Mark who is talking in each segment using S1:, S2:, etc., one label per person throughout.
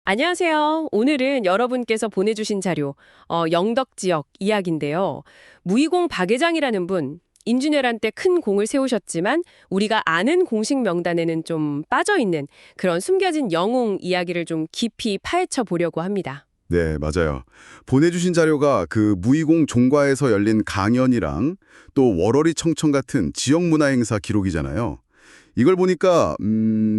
S1: 안녕하세요. 오늘은 여러분께서 보내주신 자료, 영덕 지역 이야기인데요. 무이공 박 회장이라는 분, 임진왜란 때 큰 공을 세우셨지만 우리가 아는 공식 명단에는 좀 빠져있는 그런 숨겨진 영웅 이야기를 좀 깊이 파헤쳐 보려고 합니다.
S2: 네, 맞아요. 보내주신 자료가 그 무이공 종과에서 열린 강연이랑 또 월월이 청청 같은 지역 문화 행사 기록이잖아요. 이걸 보니까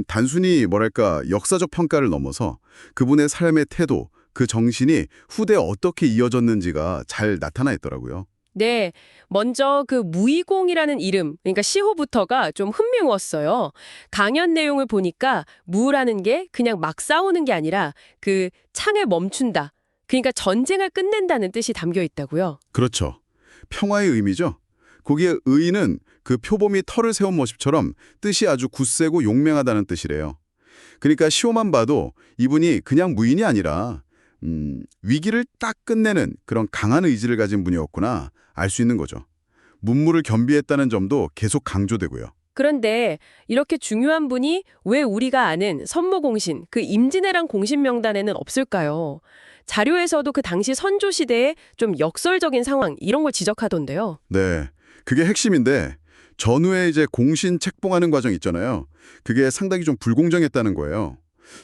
S2: 단순히 뭐랄까 역사적 평가를 넘어서 그분의 삶의 태도, 그 정신이 후대에 어떻게 이어졌는지가 잘 나타나 있더라고요.
S1: 네, 먼저 그 무이공이라는 이름, 그러니까 시호부터가 좀 흥미로웠어요. 강연 내용을 보니까 무라는 게 그냥 막 싸우는 게 아니라 그 창에 멈춘다. 그러니까 전쟁을 끝낸다는 뜻이 담겨 있다고요.
S2: 그렇죠. 평화의 의미죠. 거기에 의는 그 표범이 털을 세운 모습처럼 뜻이 아주 굳세고 용맹하다는 뜻이래요. 그러니까 시호만 봐도 이분이 그냥 무인이 아니라 위기를 딱 끝내는 그런 강한 의지를 가진 분이었구나 알 수 있는 거죠. 문무를 겸비했다는 점도 계속 강조되고요.
S1: 그런데 이렇게 중요한 분이 왜 우리가 아는 선모공신, 그 임진왜란 공신 명단에는 없을까요? 자료에서도 그 당시 선조 시대의 좀 역설적인 상황 이런 걸 지적하던데요.
S2: 네, 그게 핵심인데 전후에 이제 공신 책봉하는 과정 있잖아요. 그게 상당히 좀 불공정했다는 거예요.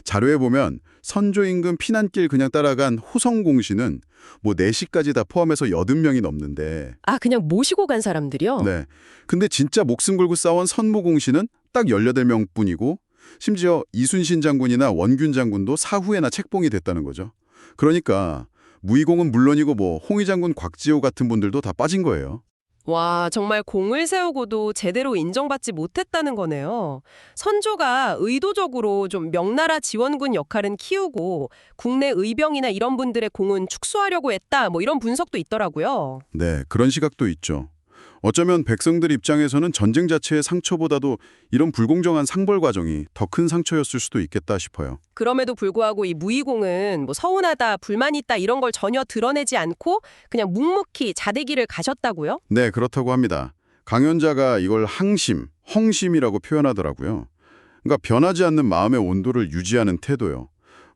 S2: 자료에 보면 선조 임금 피난길 그냥 따라간 호성 공신은 뭐 4시까지 다 포함해서 80명이 넘는데
S1: 아, 그냥 모시고 간 사람들이요?
S2: 네. 근데 진짜 목숨 걸고 싸운 선모 공신은 딱 18명뿐이고 심지어 이순신 장군이나 원균 장군도 사후에나 책봉이 됐다는 거죠. 그러니까 무의공은 물론이고 뭐 홍위 장군 곽지호 같은 분들도 다 빠진 거예요.
S1: 와, 정말 공을 세우고도 제대로 인정받지 못했다는 거네요. 선조가 의도적으로 좀 명나라 지원군 역할은 키우고 국내 의병이나 이런 분들의 공은 축소하려고 했다. 뭐 이런 분석도 있더라고요.
S2: 네, 그런 시각도 있죠. 어쩌면 백성들 입장에서는 전쟁 자체의 상처보다도 이런 불공정한 상벌 과정이 더 큰 상처였을 수도 있겠다 싶어요.
S1: 그럼에도 불구하고 이 무의공은 뭐 서운하다, 불만 있다 이런 걸 전혀 드러내지 않고 그냥 묵묵히 자대기를 가셨다고요?
S2: 네, 그렇다고 합니다. 강연자가 이걸 항심, 헝심이라고 표현하더라고요. 그러니까 변하지 않는 마음의 온도를 유지하는 태도요.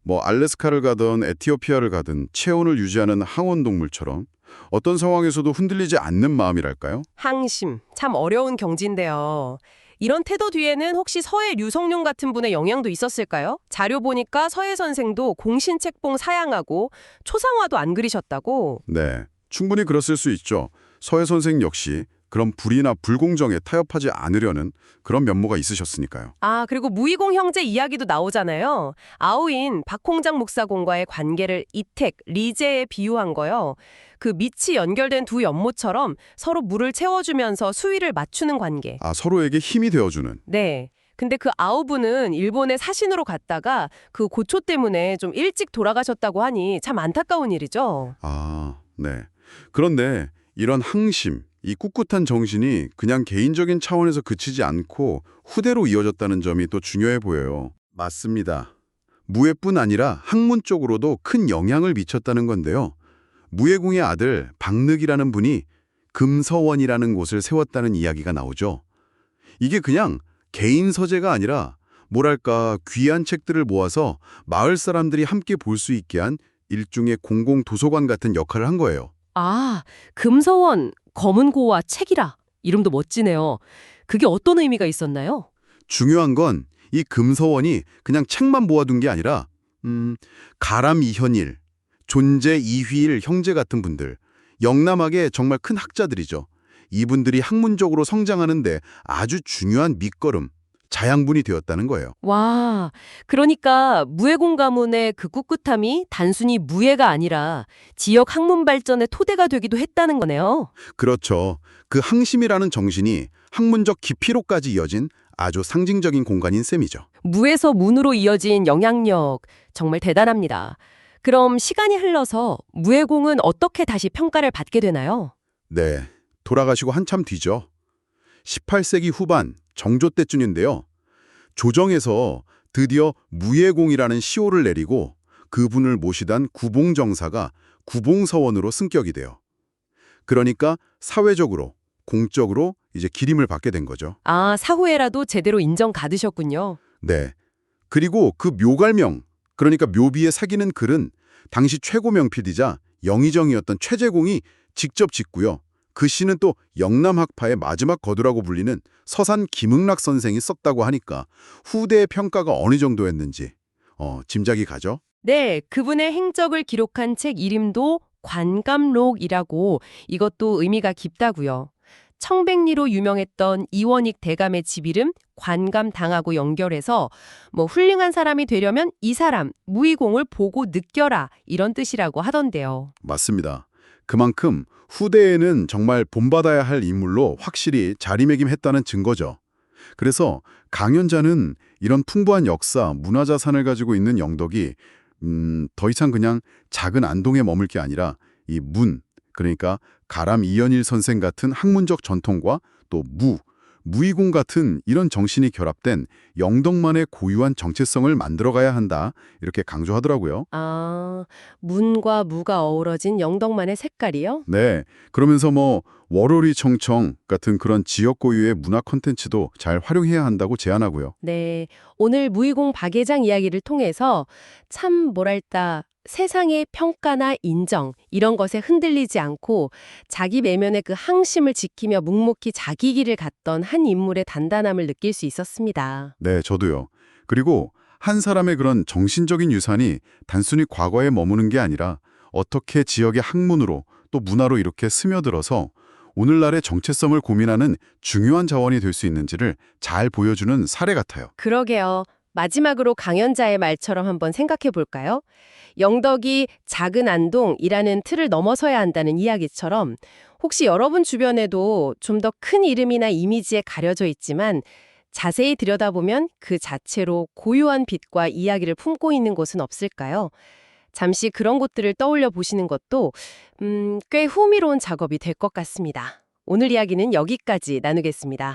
S2: 뭐 알래스카를 가든 에티오피아를 가든 체온을 유지하는 항온동물처럼 어떤 상황에서도 흔들리지 않는 마음이랄까요?
S1: 항심, 참 어려운 경지인데요. 이런 태도 뒤에는 혹시 서해 류성룡 같은 분의 영향도 있었을까요? 자료 보니까 서해 선생도 공신책봉 사양하고 초상화도 안 그리셨다고.
S2: 네, 충분히 그랬을 수 있죠. 서해 선생 역시 그런 불의나 불공정에 타협하지 않으려는 그런 면모가 있으셨으니까요.
S1: 아, 그리고 무이공 형제 이야기도 나오잖아요. 아우인 박홍장 목사공과의 관계를 이택, 리제에 비유한 거요. 그 밑이 연결된 두 연못처럼 서로 물을 채워주면서 수위를 맞추는 관계.
S2: 아, 서로에게 힘이 되어주는.
S1: 네. 근데 그 아우분은 일본에 사신으로 갔다가 그 고초 때문에 좀 일찍 돌아가셨다고 하니 참 안타까운 일이죠.
S2: 아, 네. 그런데 이런 항심, 이 꿋꿋한 정신이 그냥 개인적인 차원에서 그치지 않고 후대로 이어졌다는 점이 또 중요해 보여요. 맞습니다. 무예뿐 아니라 학문 쪽으로도 큰 영향을 미쳤다는 건데요. 무예궁의 아들 박늑이라는 분이 금서원이라는 곳을 세웠다는 이야기가 나오죠. 이게 그냥 개인 서재가 아니라 뭐랄까 귀한 책들을 모아서 마을 사람들이 함께 볼 수 있게 한 일종의 공공 도서관 같은 역할을 한 거예요.
S1: 아, 금서원, 검은고와 책이라. 이름도 멋지네요. 그게 어떤 의미가 있었나요?
S2: 중요한 건 이 금서원이 그냥 책만 모아둔 게 아니라 가람 이현일, 존재 이휘일 형제 같은 분들, 영남학의 정말 큰 학자들이죠. 이분들이 학문적으로 성장하는데 아주 중요한 밑거름, 자양분이 되었다는 거예요.
S1: 와, 그러니까 무예공 가문의 그 꿋꿋함이 단순히 무예가 아니라 지역 학문 발전의 토대가 되기도 했다는 거네요.
S2: 그렇죠. 그 항심이라는 정신이 학문적 깊이로까지 이어진 아주 상징적인 공간인 셈이죠.
S1: 무에서 문으로 이어진 영향력 정말 대단합니다. 그럼 시간이 흘러서 무예공은 어떻게 다시 평가를 받게 되나요?
S2: 네, 돌아가시고 한참 뒤죠. 18세기 후반 정조 때쯤인데요. 조정에서 드디어 무예공이라는 시호를 내리고 그분을 모시던 구봉정사가 구봉서원으로 승격이 돼요. 그러니까 사회적으로, 공적으로 이제 기림을 받게 된 거죠.
S1: 아, 사후에라도 제대로 인정 받으셨군요.
S2: 네. 그리고 그 묘갈명, 그러니까 묘비에 새기는 글은 당시 최고 명필이자 영의정이었던 최재공이 직접 짓고요. 그 시는 또 영남학파의 마지막 거두라고 불리는 서산 김응락 선생이 썼다고 하니까 후대의 평가가 어느 정도였는지 짐작이 가죠?
S1: 네, 그분의 행적을 기록한 책 이름도 관감록이라고 이것도 의미가 깊다고요. 청백리로 유명했던 이원익 대감의 집 이름 관감당하고 연결해서 훌륭한 사람이 되려면 이 사람 무의공을 보고 느껴라 이런 뜻이라고 하던데요.
S2: 맞습니다. 그만큼 후대에는 정말 본받아야 할 인물로 확실히 자리매김했다는 증거죠. 그래서 강연자는 이런 풍부한 역사, 문화자산을 가지고 있는 영덕이 더 이상 그냥 작은 안동에 머물 게 아니라 이 그러니까 가람 이연일 선생 같은 학문적 전통과 또 무의공 같은 이런 정신이 결합된 영덕만의 고유한 정체성을 만들어가야 한다. 이렇게 강조하더라고요.
S1: 아, 문과 무가 어우러진 영덕만의 색깔이요?
S2: 네. 그러면서 월요리 청청 같은 그런 지역 고유의 문화 콘텐츠도 잘 활용해야 한다고 제안하고요.
S1: 네, 오늘 무의공 박예장 이야기를 통해서 참 뭐랄까 세상의 평가나 인정 이런 것에 흔들리지 않고 자기 내면의 그 항심을 지키며 묵묵히 자기 길을 갔던 한 인물의 단단함을 느낄 수 있었습니다.
S2: 네, 저도요. 그리고 한 사람의 그런 정신적인 유산이 단순히 과거에 머무는 게 아니라 어떻게 지역의 학문으로 또 문화로 이렇게 스며들어서 오늘날의 정체성을 고민하는 중요한 자원이 될 수 있는지를 잘 보여주는 사례 같아요.
S1: 그러게요. 마지막으로 강연자의 말처럼 한번 생각해 볼까요? 영덕이 작은 안동이라는 틀을 넘어서야 한다는 이야기처럼 혹시 여러분 주변에도 좀 더 큰 이름이나 이미지에 가려져 있지만 자세히 들여다보면 그 자체로 고유한 빛과 이야기를 품고 있는 곳은 없을까요? 잠시 그런 곳들을 떠올려 보시는 것도 꽤 흥미로운 작업이 될 것 같습니다. 오늘 이야기는 여기까지 나누겠습니다.